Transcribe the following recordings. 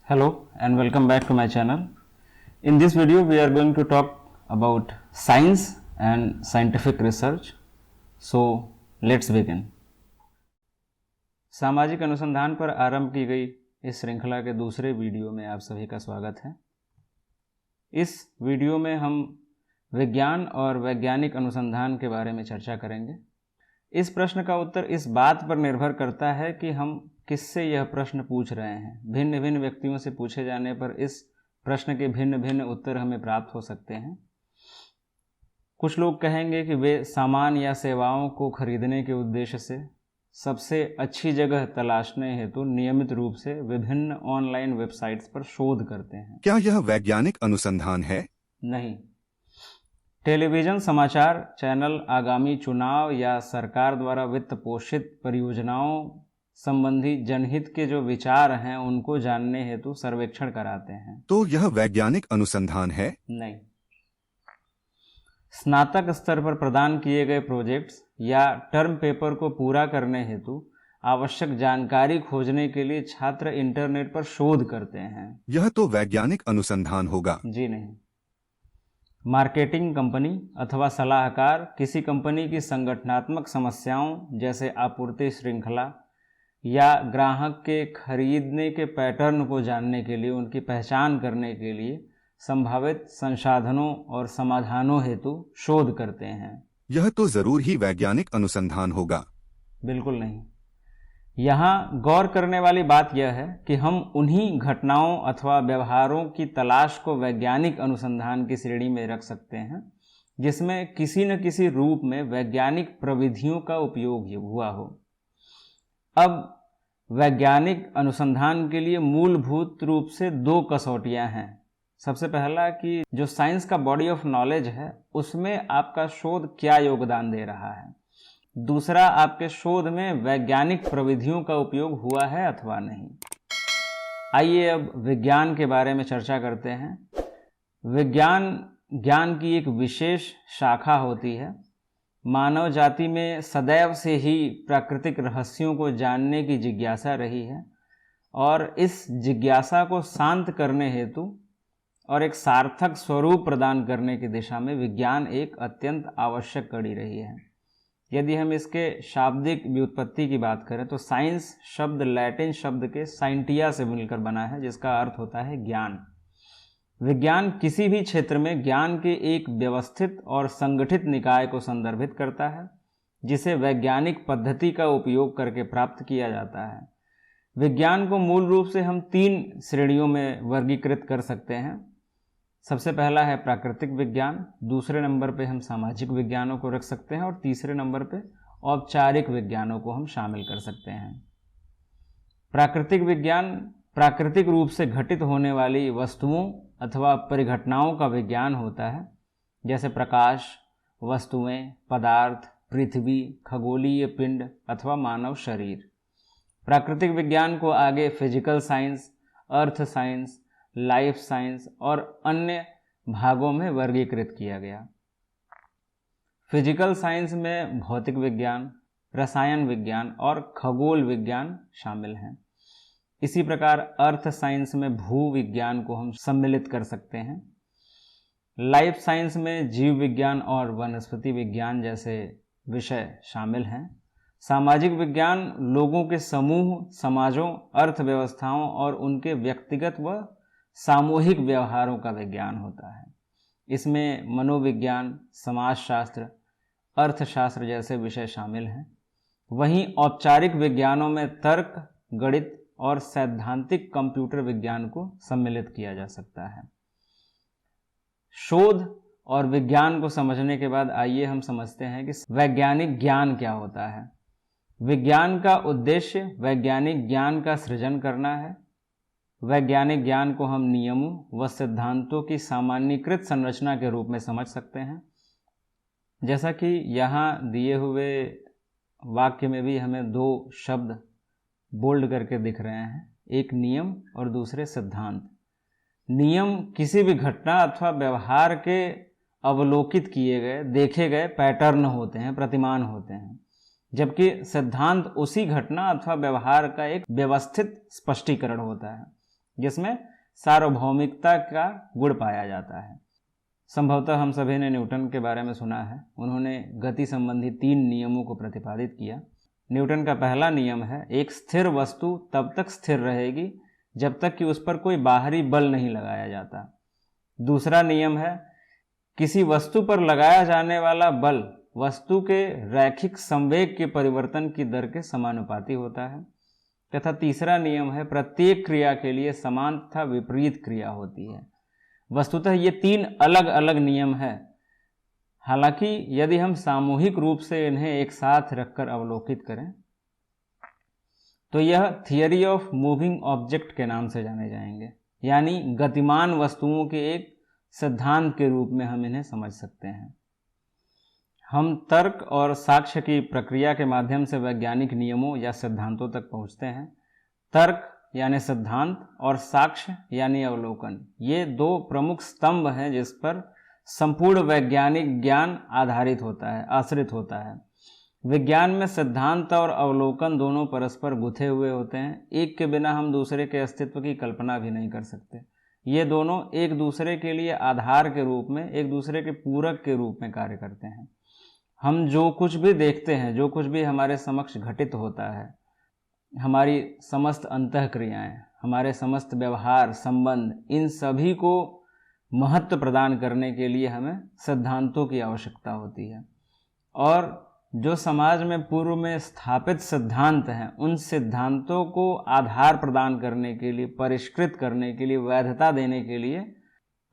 Hello and welcome back to my channel. In this video we are going to talk about science and scientific research. So let's begin. सामाजिक अनुसंधान पर आरंभ की गई इस श्रृंखला के दूसरे वीडियो में आप सभी का स्वागत है। इस वीडियो में हम विज्ञान और वैज्ञानिक अनुसंधान के बारे में चर्चा करेंगे। इस प्रश्न का उत्तर इस बात पर निर्भर करता है कि हम किससे यह प्रश्न पूछ रहे हैं। भिन्न भिन्न व्यक्तियों से पूछे जाने पर इस प्रश्न के भिन्न भिन्न उत्तर हमें प्राप्त हो सकते हैं। कुछ लोग कहेंगे कि वे सामान या सेवाओं को खरीदने के उद्देश्य से सबसे अच्छी जगह तलाशने हेतु नियमित रूप से विभिन्न ऑनलाइन वेबसाइट्स पर शोध करते हैं। क्या यह वैज्ञानिक अनुसंधान है? नहीं। टेलीविजन समाचार चैनल आगामी चुनाव या सरकार द्वारा वित्त पोषित परियोजनाओं संबंधी जनहित के जो विचार हैं उनको जानने हेतु सर्वेक्षण कराते हैं। तो यह वैज्ञानिक अनुसंधान है? नहीं। स्नातक स्तर पर प्रदान किए गए प्रोजेक्ट्स या टर्म पेपर को पूरा करने हेतु आवश्यक जानकारी खोजने के लिए छात्र इंटरनेट पर शोध करते हैं। यह तो वैज्ञानिक अनुसंधान होगा। जी नहीं। मार्केटिंग कंपनी अथवा सलाहकार किसी कंपनी की संगठनात्मक समस्याओं जैसे आपूर्ति श्रृंखला या ग्राहक के खरीदने के पैटर्न को जानने के लिए उनकी पहचान करने के लिए संभावित संसाधनों और समाधानों हेतु शोध करते हैं। यह तो जरूर ही वैज्ञानिक अनुसंधान होगा। बिल्कुल नहीं। यहाँ गौर करने वाली बात यह है कि हम उन्हीं घटनाओं अथवा व्यवहारों की तलाश को वैज्ञानिक अनुसंधान की श्रेणी में रख सकते हैं जिसमें किसी न किसी रूप में वैज्ञानिक प्रविधियों का उपयोग हुआ हो। अब वैज्ञानिक अनुसंधान के लिए मूलभूत रूप से दो कसौटियां हैं। सबसे पहला कि जो साइंस का बॉडी ऑफ नॉलेज है उसमें आपका शोध क्या योगदान दे रहा है। दूसरा, आपके शोध में वैज्ञानिक प्रविधियों का उपयोग हुआ है अथवा नहीं। आइए अब विज्ञान के बारे में चर्चा करते हैं। विज्ञान ज्ञान की एक विशेष शाखा होती है। मानव जाति में सदैव से ही प्राकृतिक रहस्यों को जानने की जिज्ञासा रही है और इस जिज्ञासा को शांत करने हेतु और एक सार्थक स्वरूप प्रदान करने की दिशा में विज्ञान एक अत्यंत आवश्यक कड़ी रही है। यदि हम इसके शाब्दिक व्युत्पत्ति की बात करें तो साइंस शब्द लैटिन शब्द के साइंटिया से मिलकर बना है जिसका अर्थ होता है ज्ञान। विज्ञान किसी भी क्षेत्र में ज्ञान के एक व्यवस्थित और संगठित निकाय को संदर्भित करता है जिसे वैज्ञानिक पद्धति का उपयोग करके प्राप्त किया जाता है। विज्ञान को मूल रूप से हम तीन श्रेणियों में वर्गीकृत कर सकते हैं। सबसे पहला है प्राकृतिक विज्ञान, दूसरे नंबर पे हम सामाजिक विज्ञानों को रख सकते हैं और तीसरे नंबर पे औपचारिक विज्ञानों को हम शामिल कर सकते हैं। प्राकृतिक विज्ञान प्राकृतिक रूप से घटित होने वाली वस्तुओं अथवा परिघटनाओं का विज्ञान होता है जैसे प्रकाश, वस्तुएं, पदार्थ, पृथ्वी, खगोलीय पिंड अथवा मानव शरीर। प्राकृतिक विज्ञान को आगे physical science, earth science, life science और अन्य भागों में वर्गीकृत किया गया। फिजिकल साइंस में भौतिक विज्ञान, रसायन विज्ञान और खगोल विज्ञान शामिल हैं। इसी प्रकार अर्थ साइंस में भू विज्ञान को हम सम्मिलित कर सकते हैं। लाइफ साइंस में जीव विज्ञान और वनस्पति विज्ञान जैसे विषय शामिल हैं। सामाजिक विज्ञान लोगों के समूह, समाजों, अर्थव्यवस्थाओं और उनके व्यक्तिगत व सामूहिक व्यवहारों का विज्ञान होता है। इसमें मनोविज्ञान, समाजशास्त्र, अर्थशास्त्र जैसे विषय शामिल हैं। वहीं औपचारिक विज्ञानों में तर्क, गणित और सैद्धांतिक कंप्यूटर विज्ञान को सम्मिलित किया जा सकता है। शोध और विज्ञान को समझने के बाद आइए हम समझते हैं कि वैज्ञानिक ज्ञान क्या होता है। विज्ञान का उद्देश्य वैज्ञानिक ज्ञान का सृजन करना है। वैज्ञानिक ज्ञान को हम नियमों व सिद्धांतों की सामान्यीकृत संरचना के रूप में समझ सकते हैं। जैसा कि यहाँ दिए हुए वाक्य में भी हमें दो शब्द बोल्ड करके दिख रहे हैं, एक नियम और दूसरे सिद्धांत। नियम किसी भी घटना अथवा व्यवहार के अवलोकित किए गए, देखे गए पैटर्न होते हैं, प्रतिमान होते हैं, जबकि सिद्धांत उसी घटना अथवा व्यवहार का एक व्यवस्थित स्पष्टीकरण होता है। जिसमें सार्वभौमिकता का गुण पाया जाता है। संभवतः हम सभी ने न्यूटन के बारे में सुना है। उन्होंने गति संबंधी 3 नियमों को प्रतिपादित किया। न्यूटन का पहला नियम है, एक स्थिर वस्तु तब तक स्थिर रहेगी जब तक कि उस पर कोई बाहरी बल नहीं लगाया जाता। दूसरा नियम है, किसी वस्तु पर लगाया जाने वाला बल वस्तु के रैखिक संवेग के परिवर्तन की दर के समानुपाती होता है। तथा तीसरा नियम है, प्रत्येक क्रिया के लिए समान तथा विपरीत क्रिया होती है। वस्तुतः ये 3 अलग अलग नियम है। हालांकि यदि हम सामूहिक रूप से इन्हें एक साथ रखकर अवलोकित करें तो यह थियरी ऑफ मूविंग ऑब्जेक्ट के नाम से जाने जाएंगे, यानी गतिमान वस्तुओं के एक सिद्धांत के रूप में हम इन्हें समझ सकते हैं। हम तर्क और साक्ष्य की प्रक्रिया के माध्यम से वैज्ञानिक नियमों या सिद्धांतों तक पहुंचते हैं। तर्क यानी सिद्धांत और साक्ष्य यानी अवलोकन, ये 2 प्रमुख स्तंभ हैं जिस पर संपूर्ण वैज्ञानिक ज्ञान आधारित होता है, आश्रित होता है। विज्ञान में सिद्धांत और अवलोकन दोनों परस्पर गुथे हुए होते हैं। एक के बिना हम दूसरे के अस्तित्व की कल्पना भी नहीं कर सकते। ये दोनों एक दूसरे के लिए आधार के रूप में, एक दूसरे के पूरक के रूप में कार्य करते हैं। हम जो कुछ भी देखते हैं, जो कुछ भी हमारे समक्ष घटित होता है, हमारी समस्त अंतःक्रियाएं, हमारे समस्त व्यवहार, संबंध, इन सभी को महत्व प्रदान करने के लिए हमें सिद्धांतों की आवश्यकता होती है। और जो समाज में पूर्व में स्थापित सिद्धांत हैं, उन सिद्धांतों को आधार प्रदान करने के लिए, परिष्कृत करने के लिए, वैधता देने के लिए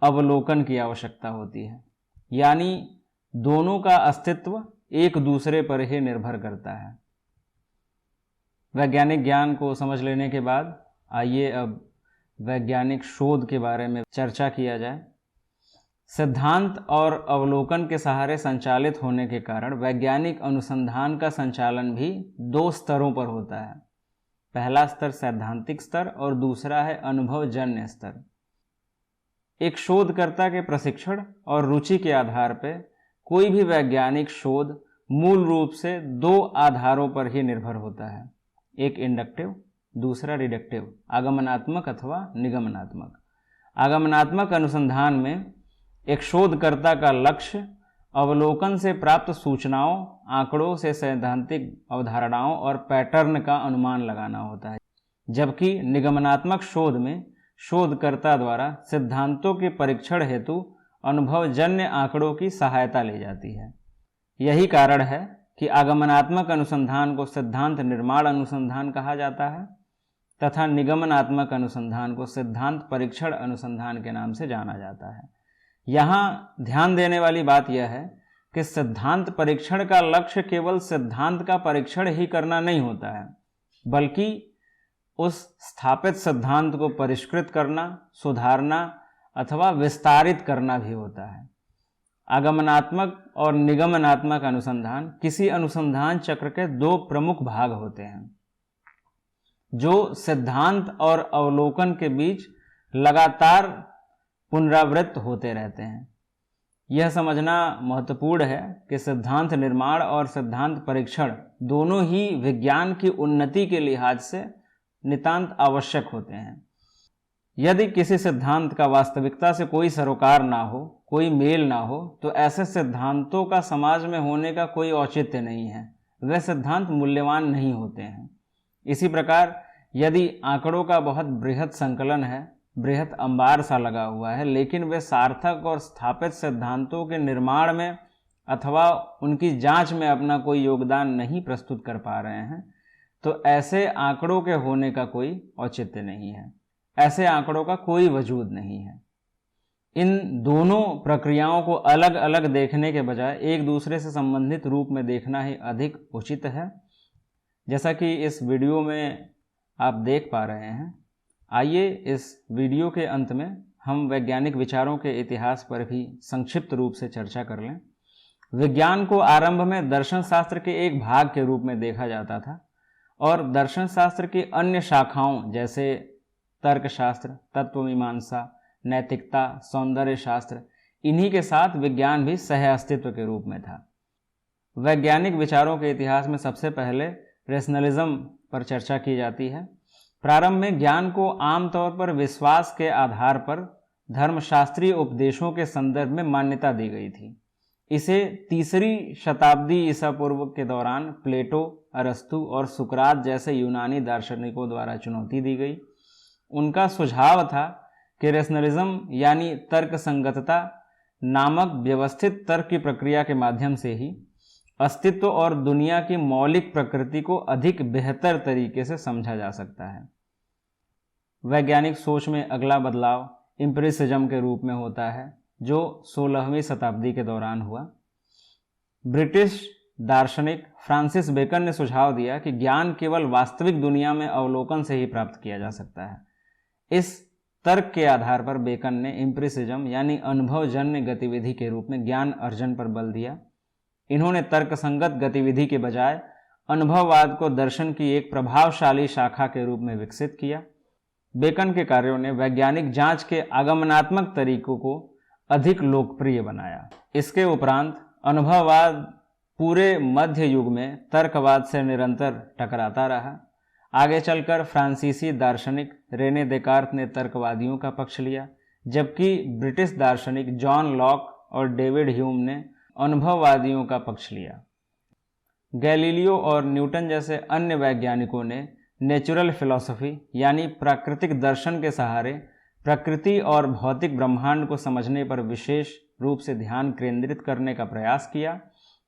अवलोकन की आवश्यकता होती है। यानी दोनों का अस्तित्व एक दूसरे पर ही निर्भर करता है। वैज्ञानिक ज्ञान को समझ लेने के बाद आइए अब वैज्ञानिक शोध के बारे में चर्चा किया जाए। सिद्धांत और अवलोकन के सहारे संचालित होने के कारण वैज्ञानिक अनुसंधान का संचालन भी 2 स्तरों पर होता है। पहला स्तर सैद्धांतिक स्तर और दूसरा है अनुभवजन्य स्तर। एक शोधकर्ता के प्रशिक्षण और रुचि के आधार पर कोई भी वैज्ञानिक शोध मूल रूप से 2 आधारों पर ही निर्भर होता है, एक इंडक्टिव, दूसरा डिडक्टिव, आगमनात्मक अथवा निगमनात्मक। आगमनात्मक अनुसंधान में एक शोधकर्ता का लक्ष्य अवलोकन से प्राप्त सूचनाओं, आंकड़ों से सैद्धांतिक अवधारणाओं और पैटर्न का अनुमान लगाना होता है, जबकि निगमनात्मक शोध में शोधकर्ता द्वारा सिद्धांतों के परीक्षण हेतु अनुभवजन्य आंकड़ों की सहायता ली जाती है। यही कारण है कि आगमनात्मक अनुसंधान को सिद्धांत निर्माण अनुसंधान कहा जाता है तथा निगमनात्मक अनुसंधान को सिद्धांत परीक्षण अनुसंधान के नाम से जाना जाता है। यहाँ ध्यान देने वाली बात यह है कि सिद्धांत परीक्षण का लक्ष्य केवल सिद्धांत का परीक्षण ही करना नहीं होता है, बल्कि उस स्थापित सिद्धांत को परिष्कृत करना, सुधारना अथवा विस्तारित करना भी होता है। आगमनात्मक और निगमनात्मक अनुसंधान किसी अनुसंधान चक्र के 2 प्रमुख भाग होते हैं, जो सिद्धांत और अवलोकन के बीच लगातार पुनरावृत्त होते रहते हैं। यह समझना महत्वपूर्ण है कि सिद्धांत निर्माण और सिद्धांत परीक्षण दोनों ही विज्ञान की उन्नति के लिहाज से नितांत आवश्यक होते हैं। यदि किसी सिद्धांत का वास्तविकता से कोई सरोकार ना हो, कोई मेल ना हो, तो ऐसे सिद्धांतों का समाज में होने का कोई औचित्य नहीं है। वे सिद्धांत मूल्यवान नहीं होते हैं। इसी प्रकार यदि आंकड़ों का बहुत बृहद संकलन है, बृहद अंबार सा लगा हुआ है, लेकिन वे सार्थक और स्थापित सिद्धांतों के निर्माण में अथवा उनकी जांच में अपना कोई योगदान नहीं प्रस्तुत कर पा रहे हैं, तो ऐसे आंकड़ों के होने का कोई औचित्य नहीं है, ऐसे आंकड़ों का कोई वजूद नहीं है। इन दोनों प्रक्रियाओं को अलग अलग देखने के बजाय एक दूसरे से संबंधित रूप में देखना ही अधिक उचित है। जैसा कि इस वीडियो में आप देख पा रहे हैं, आइए इस वीडियो के अंत में हम वैज्ञानिक विचारों के इतिहास पर भी संक्षिप्त रूप से चर्चा कर लें। विज्ञान को आरंभ में दर्शन शास्त्र के एक भाग के रूप में देखा जाता था और दर्शन शास्त्र की अन्य शाखाओं जैसे तर्कशास्त्र, तत्वमीमांसा, नैतिकता, सौंदर्य शास्त्र, इन्हीं के साथ विज्ञान भी सह अस्तित्व के रूप में था। वैज्ञानिक विचारों के इतिहास में सबसे पहले रेशनलिज्म पर चर्चा की जाती है। प्रारंभ में ज्ञान को आमतौर पर विश्वास के आधार पर धर्मशास्त्रीय उपदेशों के संदर्भ में मान्यता दी गई थी। इसे 3री शताब्दी ईसा पूर्व के दौरान प्लेटो, अरस्तु और सुकरात जैसे यूनानी दार्शनिकों द्वारा चुनौती दी गई। उनका सुझाव था कि रेशनलिज्म यानी तर्क संगतता नामक व्यवस्थित तर्क की प्रक्रिया के माध्यम से ही अस्तित्व और दुनिया की मौलिक प्रकृति को अधिक बेहतर तरीके से समझा जा सकता है। वैज्ञानिक सोच में अगला बदलाव एम्पिरिसिज्म के रूप में होता है, जो 16वीं शताब्दी के दौरान हुआ। ब्रिटिश दार्शनिक फ्रांसिस बेकन ने सुझाव दिया कि ज्ञान केवल वास्तविक दुनिया में अवलोकन से ही प्राप्त किया जा सकता है। इस तर्क के आधार पर बेकन ने एम्पिरिसिज्म यानी अनुभवजन्य गतिविधि के रूप में ज्ञान अर्जन पर बल दिया। इन्होंने तर्कसंगत गतिविधि के बजाय अनुभववाद को दर्शन की एक प्रभावशाली शाखा के रूप में विकसित किया। बेकन के कार्यों ने वैज्ञानिक जांच के आगमनात्मक तरीकों को अधिक लोकप्रिय बनाया। इसके उपरांत अनुभववाद पूरे मध्य युग में तर्कवाद से निरंतर टकराता रहा। आगे चलकर फ्रांसीसी दार्शनिक रेने देकार्त ने तर्कवादियों का पक्ष लिया, जबकि ब्रिटिश दार्शनिक जॉन लॉक और डेविड ह्यूम ने अनुभववादियों का पक्ष लिया। गैलीलियो और न्यूटन जैसे अन्य वैज्ञानिकों ने नेचुरल फिलॉसफी यानी प्राकृतिक दर्शन के सहारे प्रकृति और भौतिक ब्रह्मांड को समझने पर विशेष रूप से ध्यान केंद्रित करने का प्रयास किया।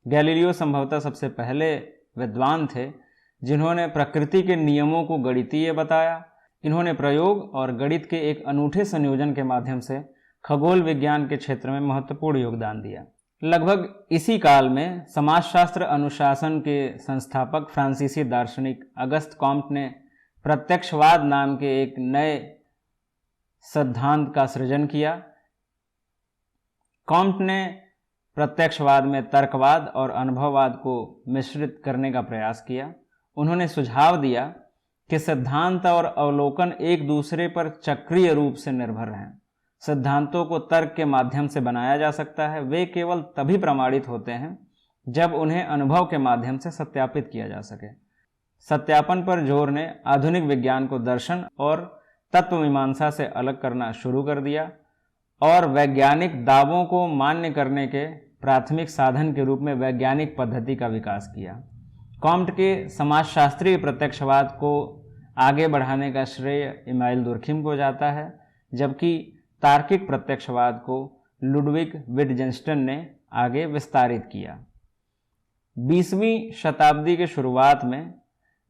गैलीलियो संभवतः सबसे पहले विद्वान थे जिन्होंने प्रकृति के नियमों को गणितीय बताया। इन्होंने प्रयोग और गणित के एक अनूठे संयोजन के माध्यम से खगोल विज्ञान के क्षेत्र में महत्वपूर्ण योगदान दिया। लगभग इसी काल में समाजशास्त्र अनुशासन के संस्थापक फ्रांसीसी दार्शनिक अगस्त कॉम्ट ने प्रत्यक्षवाद नाम के एक नए सिद्धांत का सृजन किया। कॉम्ट ने प्रत्यक्षवाद में तर्कवाद और अनुभववाद को मिश्रित करने का प्रयास किया। उन्होंने सुझाव दिया कि सिद्धांत और अवलोकन एक दूसरे पर चक्रीय रूप से निर्भर हैं। सिद्धांतों को तर्क के माध्यम से बनाया जा सकता है। वे केवल तभी प्रमाणित होते हैं जब उन्हें अनुभव के माध्यम से सत्यापित किया जा सके। सत्यापन पर जोर ने आधुनिक विज्ञान को दर्शन और तत्वमीमांसा से अलग करना शुरू कर दिया और वैज्ञानिक दावों को मान्य करने के प्राथमिक साधन के रूप में वैज्ञानिक पद्धति का विकास किया। कॉम्ट के समाजशास्त्रीय प्रत्यक्षवाद को आगे बढ़ाने का श्रेय इमाइल दुर्खिम को जाता है, जबकि तार्किक प्रत्यक्षवाद को लुडविग विटजेंस्टाइन ने आगे विस्तारित किया। 20वीं शताब्दी के शुरुआत में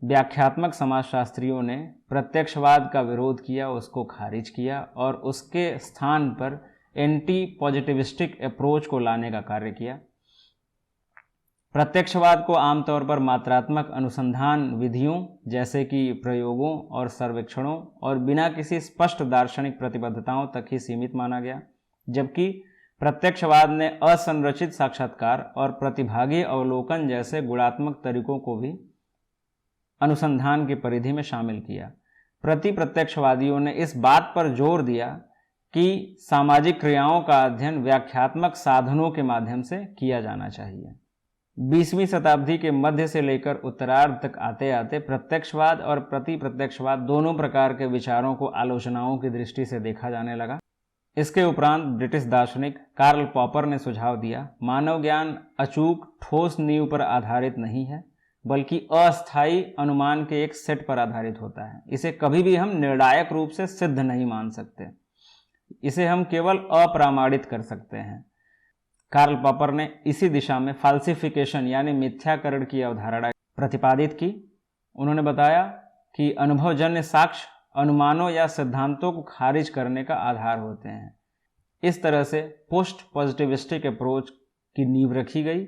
व्याख्यात्मक समाजशास्त्रियों ने प्रत्यक्षवाद का विरोध किया, उसको खारिज किया और उसके स्थान पर एंटी पॉजिटिविस्टिक अप्रोच को लाने का कार्य किया। प्रत्यक्षवाद को आमतौर पर मात्रात्मक अनुसंधान विधियों जैसे कि प्रयोगों और सर्वेक्षणों और बिना किसी स्पष्ट दार्शनिक प्रतिबद्धताओं तक ही सीमित माना गया, जबकि प्रत्यक्षवाद ने असंरचित साक्षात्कार और प्रतिभागी अवलोकन जैसे गुणात्मक तरीकों को भी अनुसंधान की परिधि में शामिल किया। प्रत्यक्षवादियों ने इस बात पर जोर दिया कि सामाजिक क्रियाओं का अध्ययन व्याख्यात्मक साधनों के माध्यम से किया जाना चाहिए। 20वीं शताब्दी के मध्य से लेकर उत्तरार्ध तक आते आते प्रत्यक्षवाद और प्रत्यक्षवाद दोनों प्रकार के विचारों को आलोचनाओं की दृष्टि से देखा जाने लगा। इसके उपरांत ब्रिटिश दार्शनिक कार्ल पॉपर ने सुझाव दिया, मानव ज्ञान अचूक ठोस नींव पर आधारित नहीं है, बल्कि अस्थायी अनुमान के एक सेट पर आधारित होता है। इसे कभी भी हम निर्णायक रूप से सिद्ध नहीं मान सकते, इसे हम केवल अप्रामाणित कर सकते हैं। कार्ल पॉपर ने इसी दिशा में फाल्सिफिकेशन यानी मिथ्याकरण की अवधारणा प्रतिपादित की। उन्होंने बताया कि अनुभवजन्य साक्ष्य अनुमानों या सिद्धांतों को खारिज करने का आधार होते हैं। इस तरह से पोस्ट पॉजिटिविस्टिक अप्रोच की नींव रखी गई।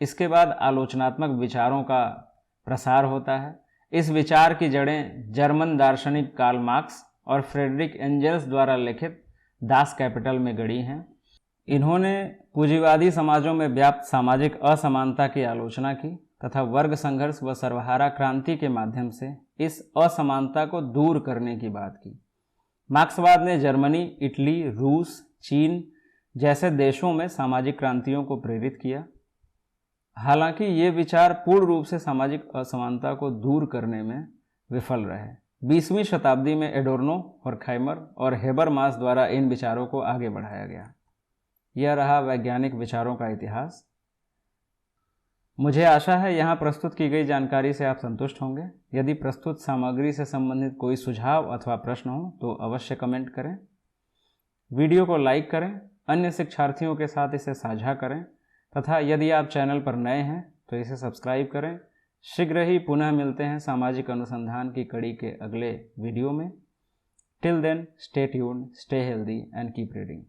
इसके बाद आलोचनात्मक विचारों का प्रसार होता है। इस विचार की जड़ें जर्मन दार्शनिक कार्ल मार्क्स और फ्रेडरिक एंजल्स द्वारा लिखित दास कैपिटल में गड़ी हैं। इन्होंने पूंजीवादी समाजों में व्याप्त सामाजिक असमानता की आलोचना की तथा वर्ग संघर्ष व सर्वहारा क्रांति के माध्यम से इस असमानता को दूर करने की बात की। मार्क्सवाद ने जर्मनी, इटली, रूस, चीन जैसे देशों में सामाजिक क्रांतियों को प्रेरित किया। हालांकि ये विचार पूर्ण रूप से सामाजिक असमानता को दूर करने में विफल रहे। 20वीं शताब्दी में एडोर्नो, हॉर्खहाइमर और हेबरमास द्वारा इन विचारों को आगे बढ़ाया गया। यह रहा वैज्ञानिक विचारों का इतिहास। मुझे आशा है यहाँ प्रस्तुत की गई जानकारी से आप संतुष्ट होंगे। यदि प्रस्तुत सामग्री से संबंधित कोई सुझाव अथवा प्रश्न हो तो अवश्य कमेंट करें। वीडियो को लाइक करें, अन्य शिक्षार्थियों के साथ इसे साझा करें तथा यदि आप चैनल पर नए हैं तो इसे सब्सक्राइब करें। शीघ्र ही पुनः मिलते हैं सामाजिक अनुसंधान की कड़ी के अगले वीडियो में। Till then, stay tuned, stay healthy and keep reading.